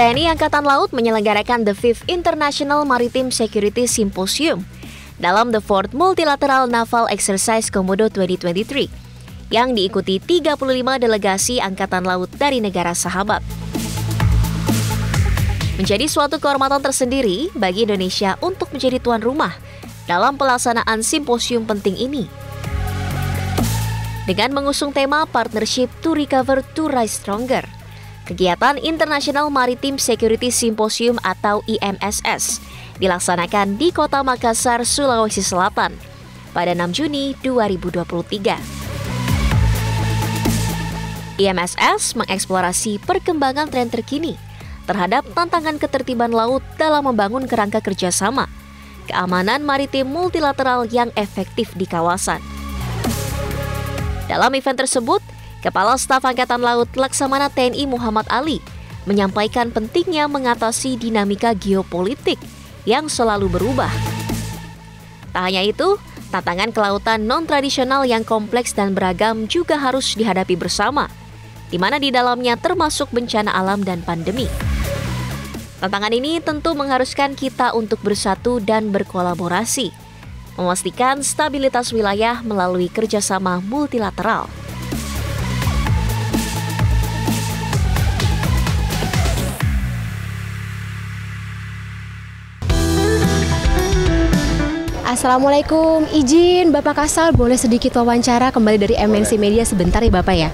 TNI Angkatan Laut menyelenggarakan The Fifth International Maritime Security Symposium dalam The Fourth Multilateral Naval Exercise Komodo 2023 yang diikuti 35 delegasi Angkatan Laut dari negara sahabat. Menjadi suatu kehormatan tersendiri bagi Indonesia untuk menjadi tuan rumah dalam pelaksanaan simposium penting ini. Dengan mengusung tema Partnership to Recover to Rise Stronger, kegiatan International Maritime Security Symposium atau IMSS dilaksanakan di Kota Makassar, Sulawesi Selatan pada 6 Juni 2023. IMSS mengeksplorasi perkembangan tren terkini terhadap tantangan ketertiban laut dalam membangun kerangka kerjasama, keamanan maritim multilateral yang efektif di kawasan. Dalam event tersebut, Kepala Staf Angkatan Laut Laksamana TNI Muhammad Ali menyampaikan pentingnya mengatasi dinamika geopolitik yang selalu berubah. Tak hanya itu, tantangan kelautan non-tradisional yang kompleks dan beragam juga harus dihadapi bersama, di mana di dalamnya termasuk bencana alam dan pandemi. Tantangan ini tentu mengharuskan kita untuk bersatu dan berkolaborasi, memastikan stabilitas wilayah melalui kerjasama multilateral. Assalamualaikum, izin Bapak Kasal boleh sedikit wawancara kembali dari MNC Media sebentar ya Bapak ya.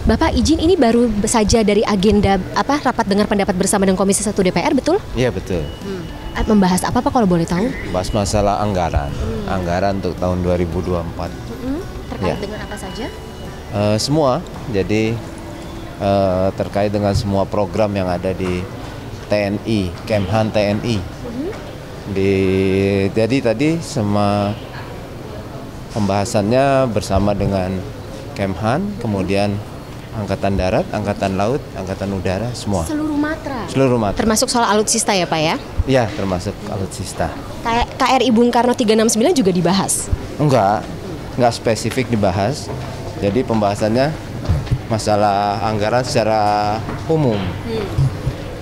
Bapak izin, ini baru saja dari agenda rapat dengar pendapat bersama dengan Komisi 1 DPR, betul? Iya betul. Membahas apa Pak kalau boleh tahu? Bahas masalah anggaran, anggaran untuk tahun 2024. Terkait dengan apa saja? Semua, jadi terkait dengan semua program yang ada di TNI, Kemhan TNI. Jadi tadi sama pembahasannya bersama dengan Kemhan, kemudian Angkatan Darat, Angkatan Laut, Angkatan Udara, semua. Seluruh matra? Seluruh matra. Termasuk soal alutsista ya Pak ya? Iya, termasuk alutsista. KRI Bung Karno 369 juga dibahas? Enggak spesifik dibahas. Jadi pembahasannya masalah anggaran secara umum.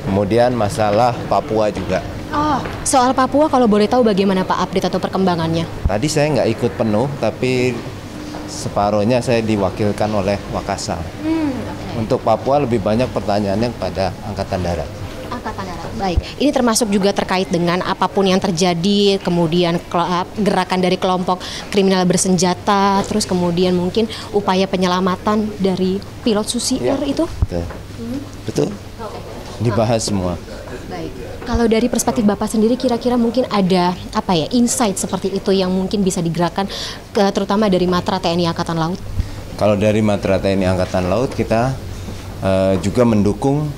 Kemudian masalah Papua juga. Oh, soal Papua kalau boleh tahu bagaimana Pak update atau perkembangannya? Tadi saya nggak ikut penuh, tapi separuhnya saya diwakilkan oleh Wakassar. Untuk Papua lebih banyak pertanyaannya kepada Angkatan Darat. Angkatan Darat, baik. Ini termasuk juga terkait dengan apapun yang terjadi, kemudian gerakan dari kelompok kriminal bersenjata, terus kemudian mungkin upaya penyelamatan dari pilot Susi Air itu? Betul. Dibahas semua. Baik. Kalau dari perspektif Bapak sendiri kira-kira mungkin ada insight seperti itu yang mungkin bisa digerakkan terutama dari matra TNI Angkatan Laut? Kalau dari matra TNI Angkatan Laut kita juga mendukung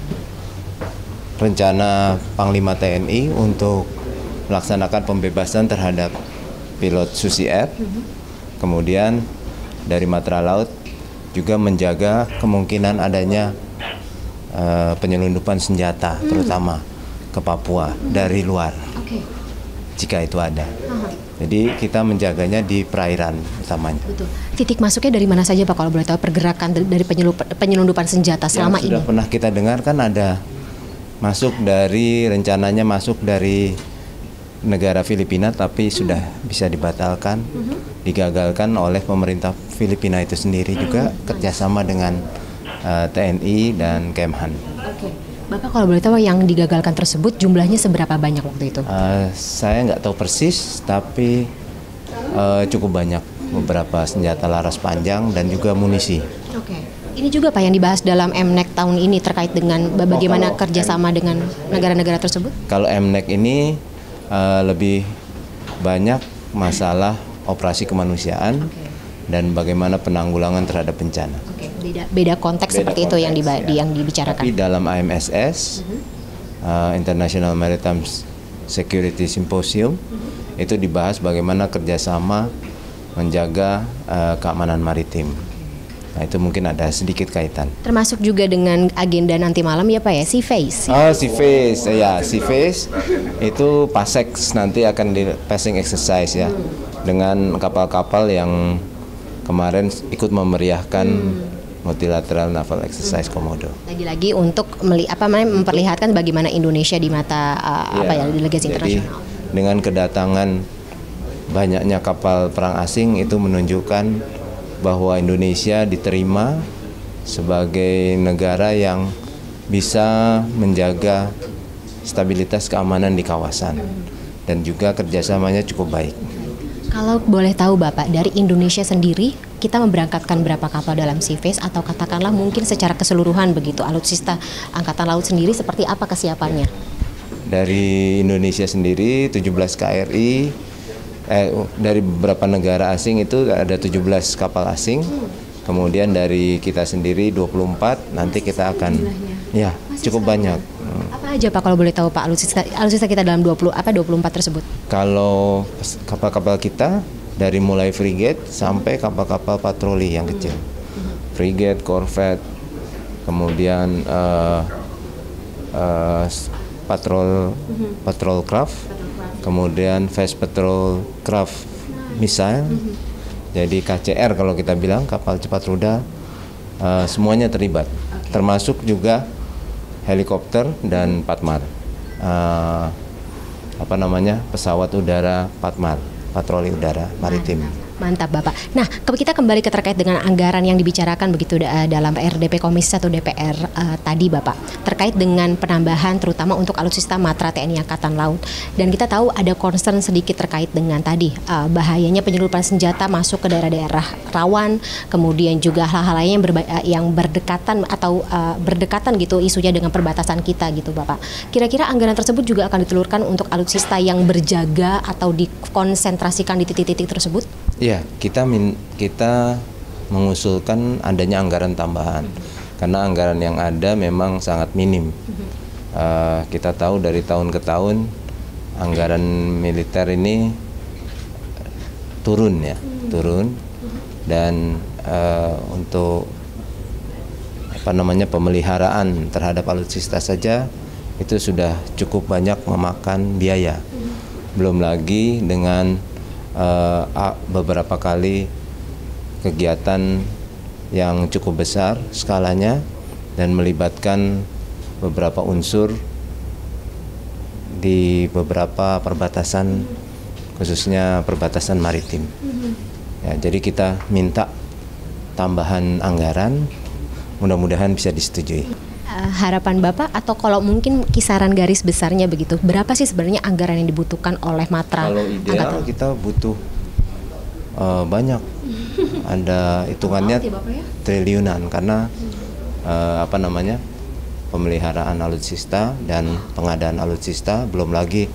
rencana Panglima TNI untuk melaksanakan pembebasan terhadap pilot Susi Air. Kemudian dari matra laut juga menjaga kemungkinan adanya penyelundupan senjata terutama ke Papua dari luar, jika itu ada. Jadi kita menjaganya di perairan utamanya. Betul. Titik masuknya dari mana saja Pak kalau boleh tahu pergerakan dari penyelundupan senjata selama ini? Sudah pernah kita dengar kan ada rencananya masuk dari negara Filipina, tapi sudah bisa dibatalkan, digagalkan oleh pemerintah Filipina itu sendiri juga kerjasama dengan TNI dan Kemhan. Bapak kalau boleh tahu yang digagalkan tersebut jumlahnya seberapa banyak waktu itu? Saya nggak tahu persis, tapi cukup banyak, beberapa senjata laras panjang dan juga amunisi. Ini juga Pak yang dibahas dalam MNEC tahun ini terkait dengan bagaimana kerjasama dengan negara-negara tersebut? Kalau MNEC ini lebih banyak masalah operasi kemanusiaan dan bagaimana penanggulangan terhadap bencana. Beda konteks seperti itu yang dibicarakan. Tapi dalam IMSS, International Maritime Security Symposium, itu dibahas bagaimana kerjasama menjaga keamanan maritim. Nah, itu mungkin ada sedikit kaitan. Termasuk juga dengan agenda nanti malam ya Pak ya, Sea Phase. Sea Phase, ya Sea Phase itu PASEX nanti akan di passing exercise ya, dengan kapal-kapal yang kemarin ikut memeriahkan Multilateral Naval Exercise Komodo. Lagi-lagi untuk memperlihatkan bagaimana Indonesia di mata delegasi internasional. Dengan kedatangan banyaknya kapal perang asing itu menunjukkan bahwa Indonesia diterima sebagai negara yang bisa menjaga stabilitas keamanan di kawasan dan juga kerjasamanya cukup baik. Kalau boleh tahu Bapak, dari Indonesia sendiri kita memberangkatkan berapa kapal dalam SeaFace atau katakanlah mungkin secara keseluruhan begitu alutsista Angkatan Laut sendiri seperti apa kesiapannya? Dari Indonesia sendiri 17 KRI, dari beberapa negara asing itu ada 17 kapal asing. Kemudian dari kita sendiri 24, nanti kita akan cukup banyak. Apa aja Pak kalau boleh tahu Pak alutsista kita dalam 24 tersebut? Kalau kapal-kapal kita dari mulai frigate sampai kapal-kapal patroli yang kecil. Frigate, corvette, kemudian patrol craft, kemudian fast patrol craft missile. Jadi KCR kalau kita bilang kapal cepat rudal, semuanya terlibat, termasuk juga helikopter dan Patmar, pesawat udara Patmar, patroli udara maritim. Mantap Bapak. Nah, kita kembali terkait dengan anggaran yang dibicarakan begitu dalam RDP Komisi 1 DPR tadi Bapak, terkait dengan penambahan terutama untuk alutsista Matra TNI Angkatan Laut. Dan kita tahu ada concern sedikit terkait dengan tadi bahayanya penyelundupan senjata masuk ke daerah-daerah rawan, kemudian juga hal-hal lain yang berdekatan atau berdekatan gitu isunya dengan perbatasan kita gitu Bapak. Kira-kira anggaran tersebut juga akan ditelurkan untuk alutsista yang berjaga atau dikonsentrasikan di titik-titik tersebut? Ya, kita mengusulkan adanya anggaran tambahan karena anggaran yang ada memang sangat minim. Kita tahu dari tahun ke tahun anggaran militer ini turun dan untuk pemeliharaan terhadap alutsista saja itu sudah cukup banyak memakan biaya. Belum lagi dengan beberapa kali kegiatan yang cukup besar skalanya dan melibatkan beberapa unsur di beberapa perbatasan, khususnya perbatasan maritim. Ya, jadi kita minta tambahan anggaran, mudah-mudahan bisa disetujui. Harapan Bapak atau kalau mungkin kisaran garis besarnya begitu, berapa sih sebenarnya anggaran yang dibutuhkan oleh Matra? Kalau ideal kita butuh banyak, ada hitungannya triliunan karena pemeliharaan alutsista dan pengadaan alutsista, belum lagi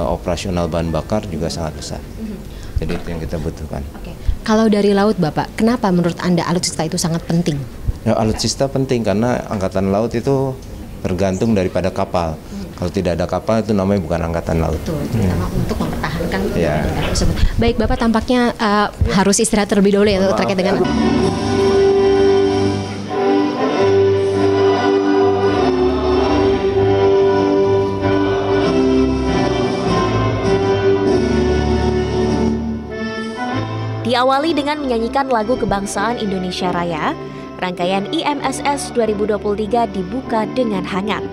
operasional bahan bakar juga sangat besar. Jadi itu yang kita butuhkan. Oke. Kalau dari laut Bapak, kenapa menurut Anda alutsista itu sangat penting? Ya, alutsista penting karena Angkatan Laut itu tergantung daripada kapal. Kalau tidak ada kapal itu namanya bukan Angkatan Laut. Betul, terutama untuk mempertahankan daerah tersebut. Baik, Bapak tampaknya harus istirahat terlebih dahulu ya terkait dengan Diawali dengan menyanyikan lagu kebangsaan Indonesia Raya, rangkaian IMSS 2023 dibuka dengan hangat.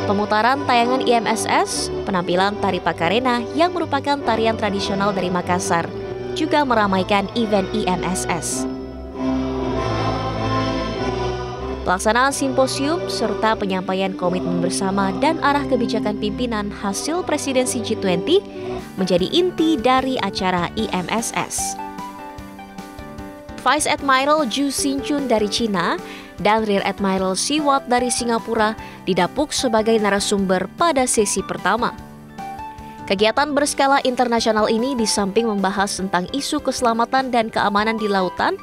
Pemutaran tayangan IMSS, penampilan tari Pakarena yang merupakan tarian tradisional dari Makassar, juga meramaikan event IMSS. Pelaksanaan simposium serta penyampaian komitmen bersama dan arah kebijakan pimpinan hasil presidensi G20 menjadi inti dari acara IMSS. Vice Admiral Ju Sin-chun dari Cina dan Rear Admiral Siwat dari Singapura didapuk sebagai narasumber pada sesi pertama. Kegiatan berskala internasional ini di samping membahas tentang isu keselamatan dan keamanan di lautan,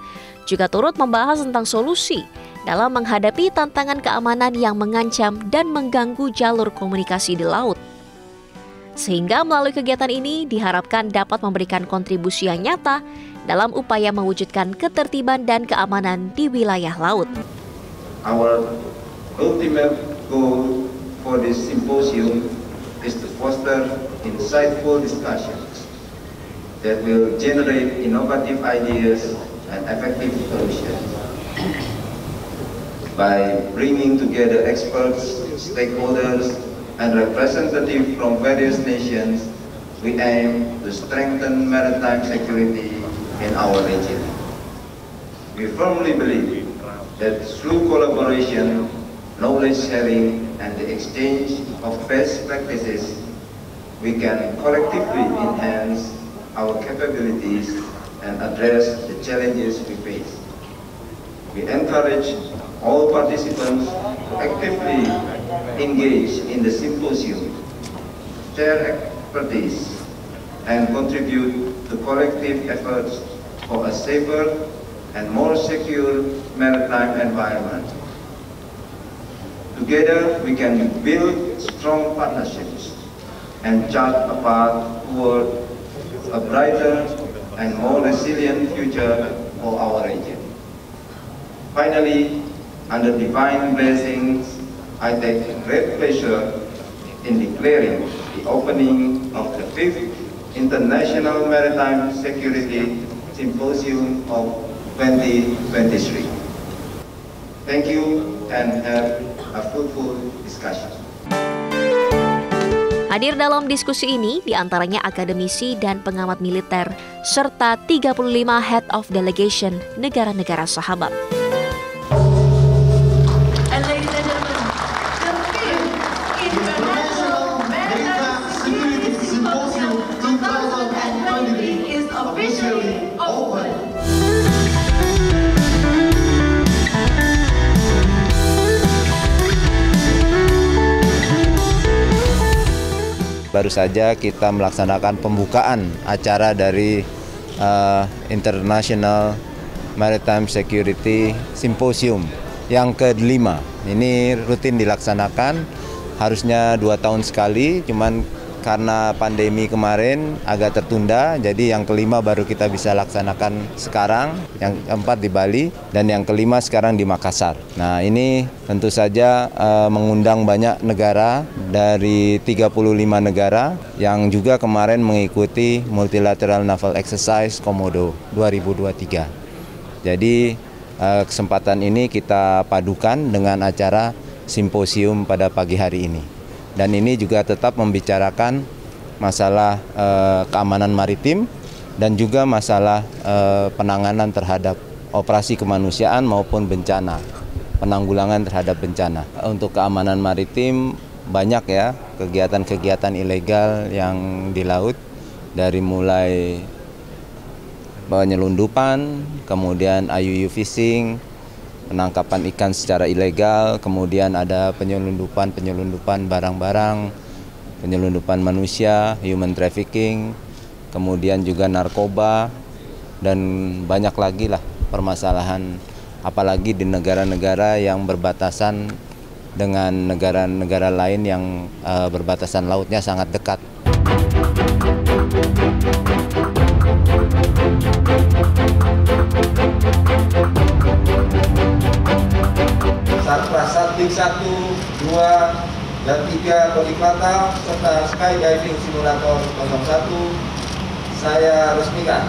juga turut membahas tentang solusi dalam menghadapi tantangan keamanan yang mengancam dan mengganggu jalur komunikasi di laut. Sehingga melalui kegiatan ini diharapkan dapat memberikan kontribusi yang nyata dalam upaya mewujudkan ketertiban dan keamanan di wilayah laut. Our ultimate goal for this symposium is to foster insightful discussions that will generate innovative ideas and effective solutions. By bringing together experts, stakeholders, and representatives from various nations, we aim to strengthen maritime security in our region. We firmly believe that through collaboration, knowledge sharing, and the exchange of best practices, we can collectively enhance our capabilities and address the challenges we face. We encourage all participants to actively engage in the symposium, share expertise, and contribute to collective efforts for a safer and more secure maritime environment. Together, we can build strong partnerships and chart a path toward a brighter and more resilient future for our region. Finally, under divine blessings, I take great pleasure in declaring the opening of the 5th International Maritime Security Symposium of 2023. Thank you and have a fruitful discussion. Hadir dalam diskusi ini diantaranya akademisi dan pengamat militer, serta 35 Head of Delegation negara-negara sahabat. Baru saja kita melaksanakan pembukaan acara dari International Maritime Security Symposium yang ke-5. Ini rutin dilaksanakan, harusnya 2 tahun sekali, cuman karena pandemi kemarin agak tertunda, jadi yang ke-5 baru kita bisa laksanakan sekarang, yang ke-4 di Bali, dan yang ke-5 sekarang di Makassar. Nah, ini tentu saja mengundang banyak negara dari 35 negara yang juga kemarin mengikuti Multilateral Naval Exercise Komodo 2023. Jadi kesempatan ini kita padukan dengan acara simposium pada pagi hari ini. Dan ini juga tetap membicarakan masalah keamanan maritim dan juga masalah penanganan terhadap operasi kemanusiaan maupun bencana, penanggulangan terhadap bencana. Untuk keamanan maritim banyak ya kegiatan-kegiatan ilegal yang di laut, dari mulai penyelundupan, kemudian IUU fishing, penangkapan ikan secara ilegal, kemudian ada penyelundupan barang-barang, penyelundupan manusia, human trafficking, kemudian juga narkoba, dan banyak lagi lah permasalahan, apalagi di negara-negara yang berbatasan dengan negara-negara lain yang berbatasan lautnya sangat dekat. Satnik 1, 2, dan 3 Polyklata serta Skydiving Simulator 01 saya resmikan.